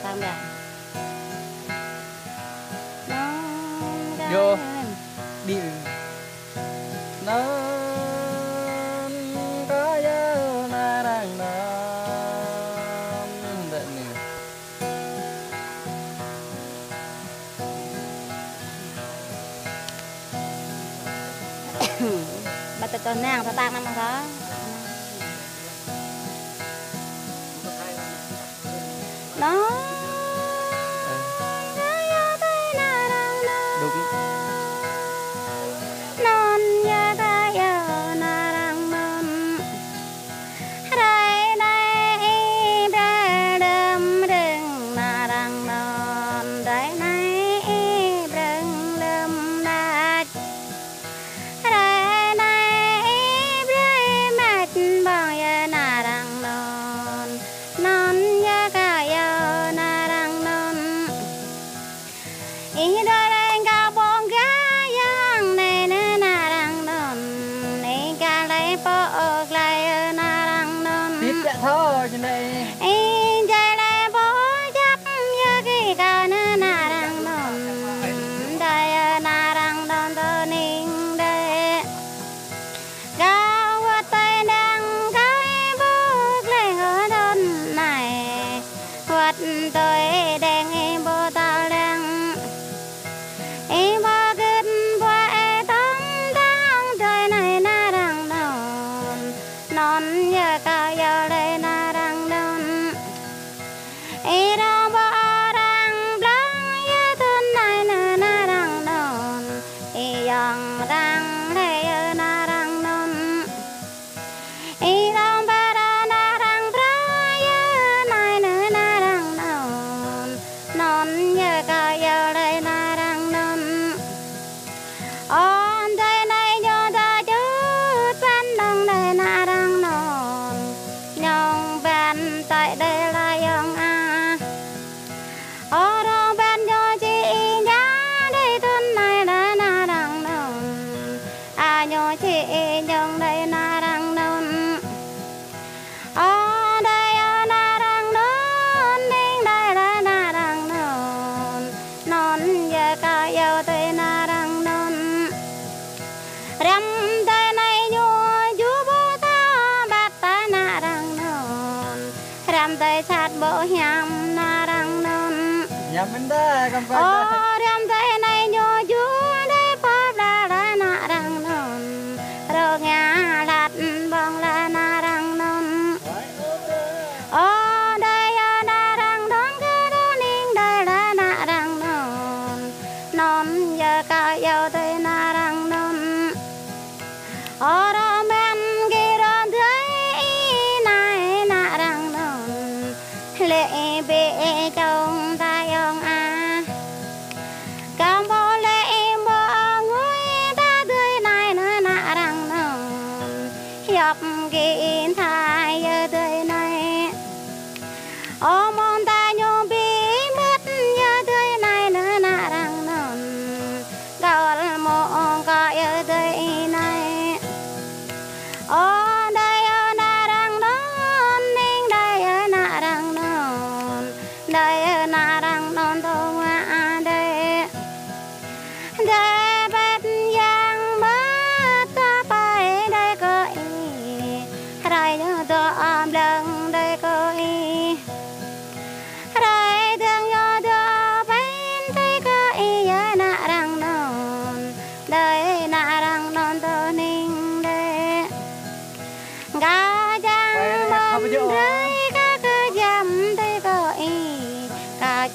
tam đà vô đi nó có nhớ là đang nằm đợi nè bà tự cho nàng ta tang năm đó nó đúng non ya ta ya na rang non rai nai bra đâm rừng na rang non rai nai rừng lâm na rai nai bra mát bong ya na rang non non ya ka ya na rang non ý đây đang ga bong ga yang này nè na rang non ý ga lấy bỏ lại na rang non tiếp dạ thôi trên đây ý chạy lại bỏ chấp như cái ga nè na rang non đây na rang non to ninh đây ga qua tay đang cái bước lên ở đôn này quạt tôi đang em bố tao đang em ba kết qua tóm đang trời này na răng non non giờ cao giờ đây na răng non em đang ba răng blang giờ thân này na răng non em dòng răng đây na răng non em đang ba na răng bra giờ này na răng non non giờ cao giờ đây na răng non on đây này cho ta chút ban đông đây na răng non nhong ban tại đây là yong a ở đó ban cho chị nhá đây thân này là na răng non à nhỏ chị nhong đây na răng non ở đây na răng non ninh đây là na răng non non giờ cả yêu tới na răng non ram tay này nhua chú bố ta bắt tay na răng non ram tay chặt bộ nhắm na răng non nhắm bên đây không phải ô ram tay này nhua chú đây bóp la na răng non rồi ngã lạt bong la na răng non ô đây na răng non cái đó ninh đây là na răng non non giờ cả yêu tới na răng non ở đó men kia đơn thấy này na răng non lệ bể trong tay ông a cam bó lệ bỏ người ta tươi này na răng non dọc kín thai giờ tươi này ô mong ta nhôm bí mất giờ tươi này na răng non gạo mong có giờ tươi này ô đây na răng non ninh đây na răng non đây na răng non tô ngoa đây đây bát giang mất ta bay đây có ý rai nhớ to ôm lưng đây có ý rai thương nhớ to bên đây có ý na răng non đây na răng non tô ninh đây ga giang bom rơi cá cơ dầm đây có ý cá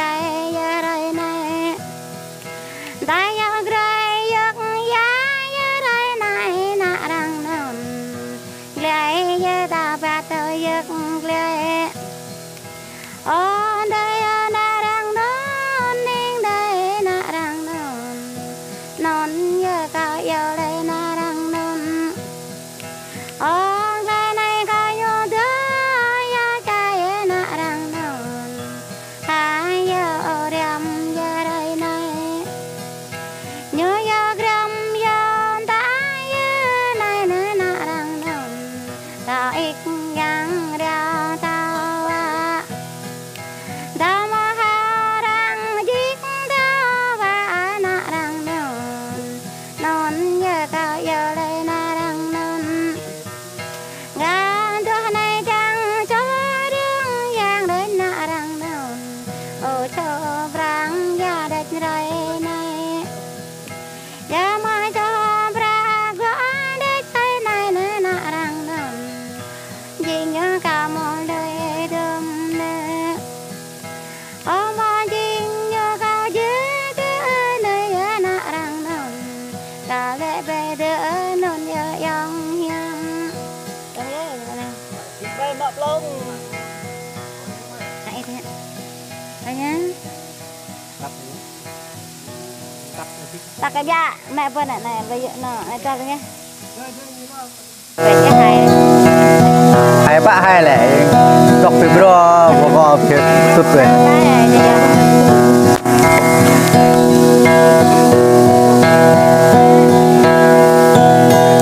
gai rai này đại gai giấc giá rai này nạ răng non gai ta ba tơ giấc gai đây nạ răng non nên đây nạ răng non non giờ cao giờ đây nạ răng non gai này cao nhô đưa ya cái nạ răng non hai giờ đêm giờ đây này nhớ giờ gram giờ ta này này nạ răng non ta ít yang ra ta ta mà ha răng giết ta và nạ răng non non giờ cao giờ đây nạ răng non gan cho này chẳng cho đường giang đến nạ răng non ô cho răng ya đất rơi này ya mai cho ra gõ đất tay này nè nạ răng non gì nhớ cả một đời đêm nè ô mà gì nhớ cả dưới cái nơi nạ răng non cả lệ bề đỡ non nhớ yong nhang Bay mập lông. hãy thế đây nhá tắt cái dạ mẹ vân này này bây giờ nó cho cái nhé về cái hay Hai pak hai lẻ. Dok fibro pokok tut we.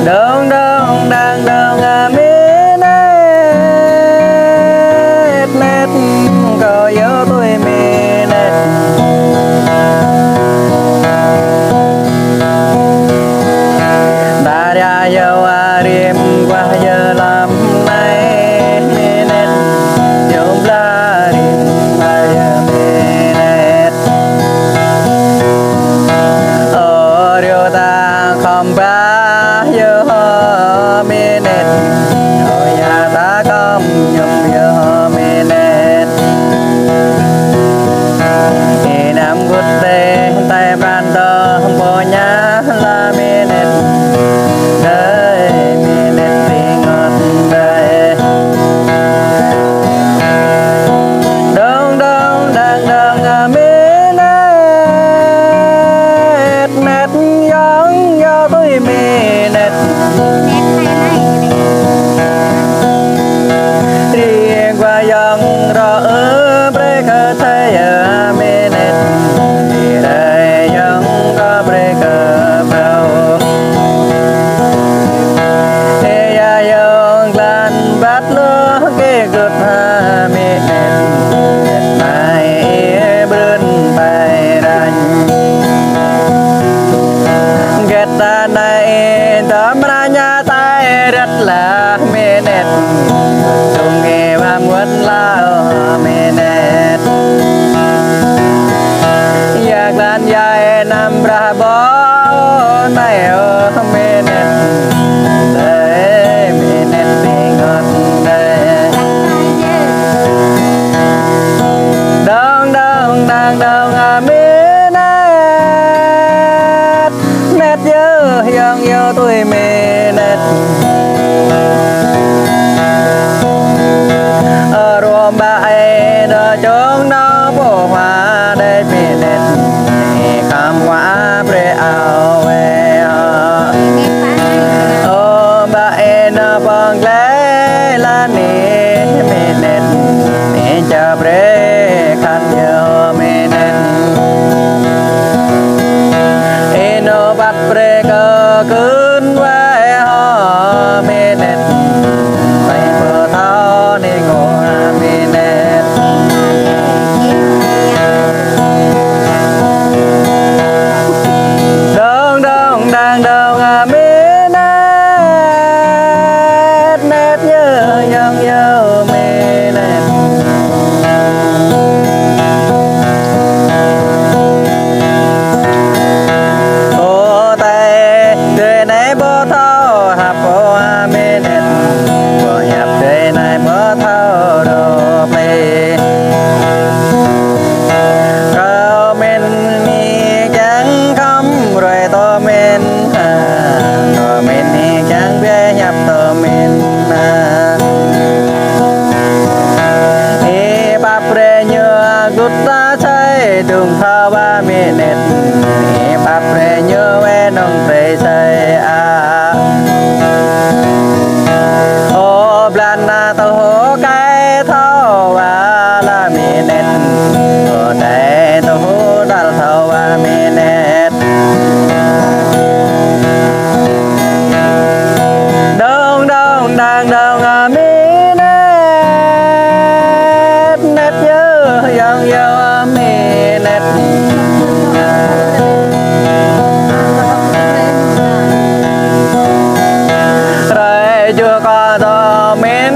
Dong dong dang dong amin net có yêu tôi mình net. Ta ra yêu arim qua giờ làm này net yêu la rim ayam net. Rio ta không ba yêu mình net. Ya ta không nhung yêu mình net. Nam gút tê tay ban đo bồ nhá la mình net. Đời mình net tình ngọt đời. Đông đông đang đang mình net net giống do tôi mình net. Riêng qua dòng rõ bre khờ thay ở mình net. Đi đây dòng có bre khờ vào. Ê ya dòng lan bát lúa kê gột hà mình net. Net mai bươn bài ranh. Ghét ta này tóm ra nhà tay rất là mê nét. Tung nghe ba muốn lao mê nét. Giặc lan dài nằm ra bó tay ở mê nét. Đây mê nét đi ngọt đây. Đông đông đang đông mê nét. Nét nhớ yang yêu tôi mê nét. Ở ruộng bãi đờ trống nó bổ hoa đây mê nét. Khám quả bre ao về ô bãi nó bong lẽ là nê mê nét. Nê cho bre khăn nhớ mê nét. Eno bắt bre cơ cơn vai ho mê nét. chung thao ba mi nét bắp rê nhớ ve nông tê say a ô blan na tàu hố cái thao ba la mi nét ô đây tàu hố đal thao ba mi nét đông đông đang đông à mi nét nét nhớ yang yêu mi nét rồi chưa có đó mến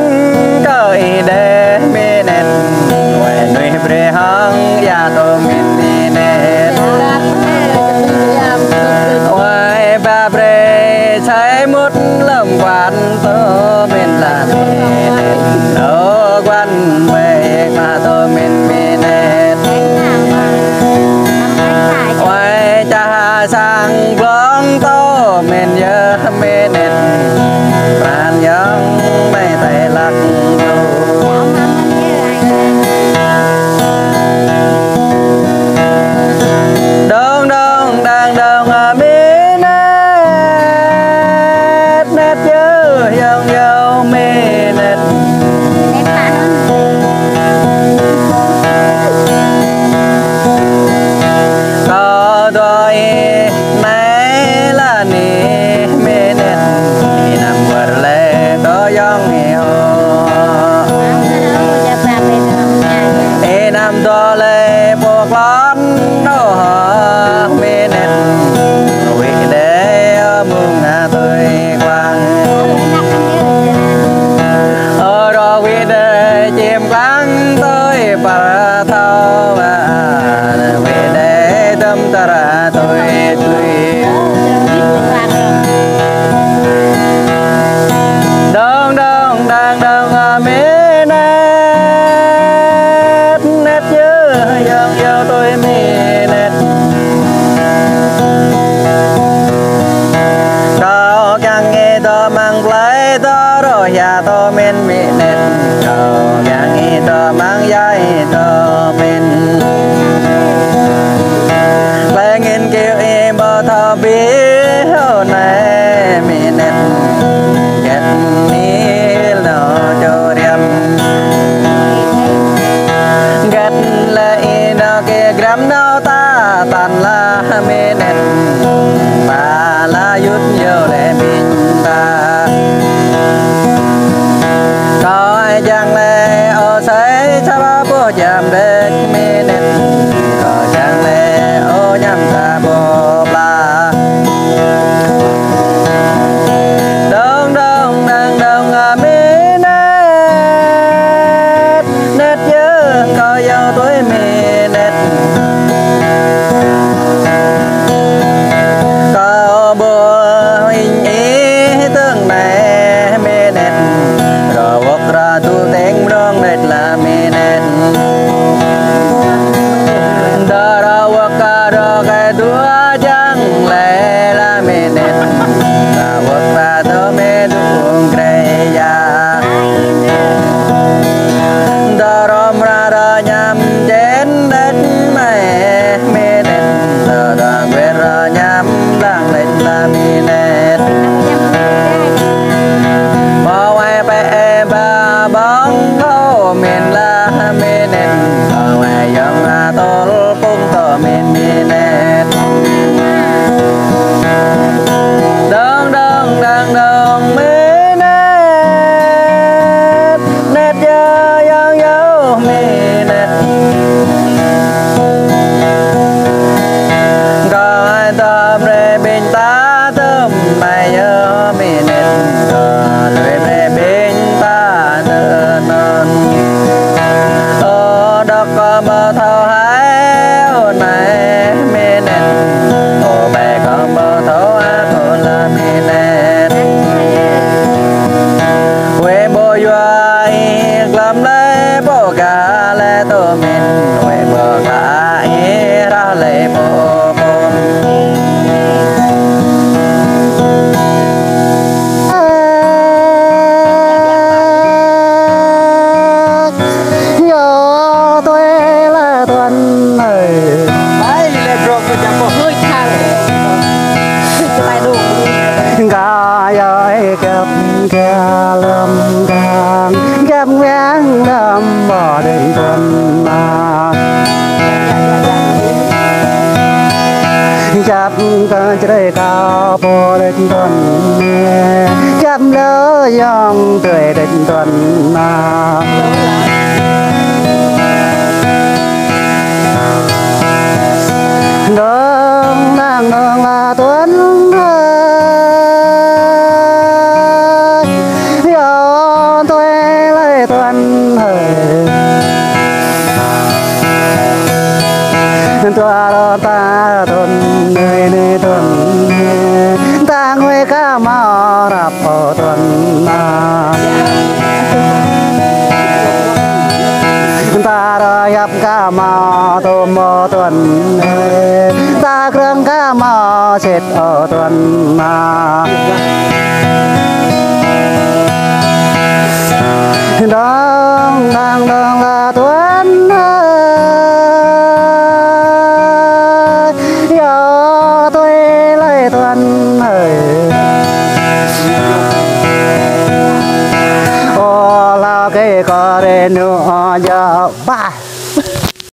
cởi để mi nét ngoài nuôi bể hăng ya tô min mi nét ngoài ba bể trái mút lầm quan tô bên là mi nét đâu quan về mà tô min mi nét ngoài cha sang vắng tô min nhớ mi nét bàn yang mấy tay lắc đông đông đang đông à mi nét nét nhớ yang yêu mi nét có đôi này là ni mi nét ni nằm quật lệ có yang yêu nằm to lệ buộc lón nó mi nét vì để mùng tôi quang ở đó vì để chim quang tôi bà thao vì để tâm ta ra tôi đông đông đang đông mi nét nét nhớ yang yêu tôi mi nét có càng nghe to mang lấy to rồi ya to men mi nét có càng nghe to mang dây to men lại nghiên kêu em bao thao biết hôm nay mi nét kết ni lo cho đem kết lại nó kia gram nó ta tan la mi nét ba la yut nhiều để mình ta coi chẳng lẽ ô say cha ba bố chạm đến mi nét coi chẳng lẽ ô nhắm ta bố ba đông đông đang đông à mi nét nét nhớ coi yêu tôi mi nét có bố hình ý tương này mi nét rồi vóc ra tu tiếng rong nét là mi nét đó ra vóc ra cái đua chẳng lẽ là mi nét ra vóc ra tu mi đúng kề ya đó ra nhằm trên đất mẹ mi nét đó quê ra nhằm đang lên là mi nét bao ai bé ba bóng thô miền la mi nét bao ai dòng là tol cũng to miền mi nét đông đông đang đông mi nét nét nhớ yang yêu mi nét có ai tâm rê bên ta tâm mày nhớ mi nét có lưỡi rê bên ta tơ non ở đó có mơ thao hái hôm nay mi chắp con trời cao bồ định tuần chắp lỡ dòng tuổi định tuần nương nàng nương là tuấn ơi yo tôi lấy tuấn ơi tua ta tuần nơi nơi tuần ta nguy ca mò rạp ở tuần ta ra gặp ca mò tôm ở tuần ta krâng ca mò chết ở tuần đông đang đông là tuần yo tôi lấy tuần ơi ô lao cái có đến nữa giờ ba